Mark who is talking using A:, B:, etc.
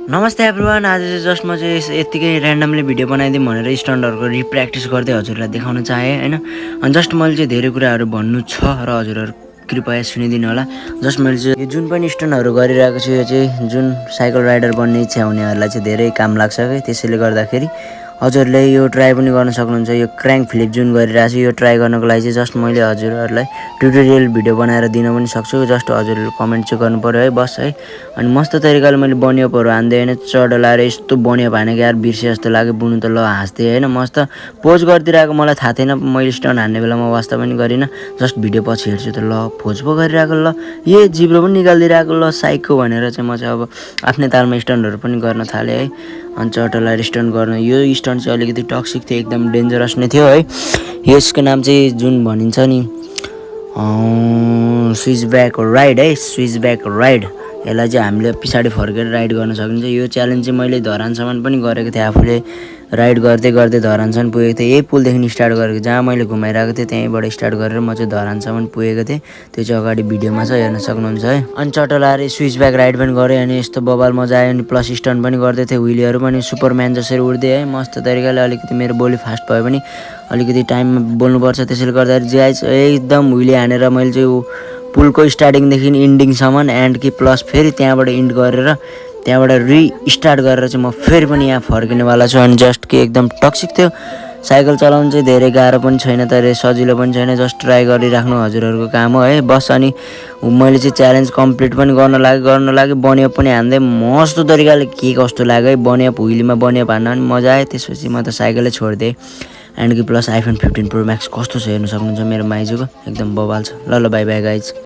A: नमस्ते एभ्रिवान। आज चाहिँ जस्ट म चाहिँ यत्तिकै ऱ्यान्डमली भिडियो बनाइदिउँ भनेर स्टन्टहरूको रिप्र्याक्टिस गर्दै हजुरलाई देखाउन चाहेँ होइन। अनि जस्ट मैले चाहिँ धेरै कुराहरू भन्नु छ र हजुरहरू कृपया सुनिदिनु होला। जस्ट मैले चाहिँ यो जुन पनि स्टन्टहरू गरिरहेको छु यो चाहिँ जुन साइकल राइडर बन्ने इच्छा हुनेहरूलाई चाहिँ धेरै काम लाग्छ कि त्यसैले गर्दाखेरि हजुरले यो ट्राई पनि गर्न सक्नुहुन्छ। यो क्र्याङ्क फ्लिप जुन गरिरहेको छु यो ट्राई गर्नको लागि चाहिँ जस्ट मैले हजुरहरूलाई ट्युटोरियल भिडियो बनाएर दिन पनि सक्छु। जस्ट हजुरहरूले कमेन्ट चाहिँ गर्नु पऱ्यो है बस है। अनि मस्त तरिकाले मैले बनियोपहरू हान्दै होइन चढ लाएर यस्तो बनियो भनेको यार बिर्से जस्तो लाग्यो बुनु त ल हाँस्दै होइन मस्त पोज गरिदिरहेको मलाई थाहा थिएन। मैले स्टन्ट हान्ने बेलामा वास्ता पनि गरिनँ। जस्ट भिडियो पछि हेर्छु त ल पोज पो गरिरहेको ल ए जिब्रो पनि निकालिदिरहेको ल साइकको भनेर चाहिँ म चाहिँ अब आफ्नै तालमा स्टन्टहरू पनि गर्न थालेँ है। अनि चटलाएर स्टन्ट गर्नु यो स्टन्ट चाहिँ अलिकति टक्सिक थियो एकदम डेन्जरस नै थियो है। यसको नाम चाहिँ जुन भनिन्छ नि स्विच ब्याक राइड है, स्विच ब्याक राइड। यसलाई चाहिँ हामीले पछाडि फर्केर राइड गर्न सकिन्छ। यो च्यालेन्ज चाहिँ मैले धरानसम्म पनि गरेको थिएँ। आफूले राइड गर्दै गर्दै धरानसम्म पुगेको थिएँ। यही पुलदेखि स्टार्ट गरेको जहाँ मैले घुमाइरहेको थिएँ त्यहीँबाट स्टार्ट गरेर म चाहिँ धरानसम्म पुगेको थिएँ। त्यो चाहिँ अगाडि भिडियोमा छ हेर्न सक्नुहुन्छ है। अनि चटलाएर स्विच ब्याक राइड पनि गरेँ अनि यस्तो बबाल मजा आयो। अनि प्लस स्टन्ट पनि गर्दै थिएँ। व्हिलहरू पनि सुपरम्यान जसरी उड्दै है मस्त तरिकाले। अलिकति मेरो बोली फास्ट भयो भने अलिकति टाइममा बोल्नुपर्छ त्यसैले गर्दाखेरि चाहिँ एकदम व्हिली हानेर मैले चाहिँ पुलको स्टार्टिङदेखि इन्डिङसम्म एन्ड कि प्लस फेरि त्यहाँबाट इन्ड गरेर त्यहाँबाट रिस्टार्ट गरेर चाहिँ म फेरि पनि यहाँ फर्किनेवाला छु। अनि जस्ट कि एकदम टक्सिक थियो। साइकल चलाउनु चाहिँ धेरै गाह्रो पनि छैन तर सजिलो पनि छैन। जस्ट ट्राई गरिराख्नु हजुरहरूको काम हो है बस। अनि मैले चाहिँ च्यालेन्ज कम्प्लिट पनि गर्न लागि बनियो पनि हान्दै मस्तो तरिकाले के कस्तो लाग्यो है। बनियो व्हिलीमा बनियो हान्न पनि मजा आयो। त्यसपछि म त साइकलै छोडिदिएँ। एन्ड कि प्लस iPhone 15 Pro Max कस्तो छ हेर्न सक्नुहुन्छ मेरो माइजूको एकदम बबाल छ। ल बाई बाई गाइज।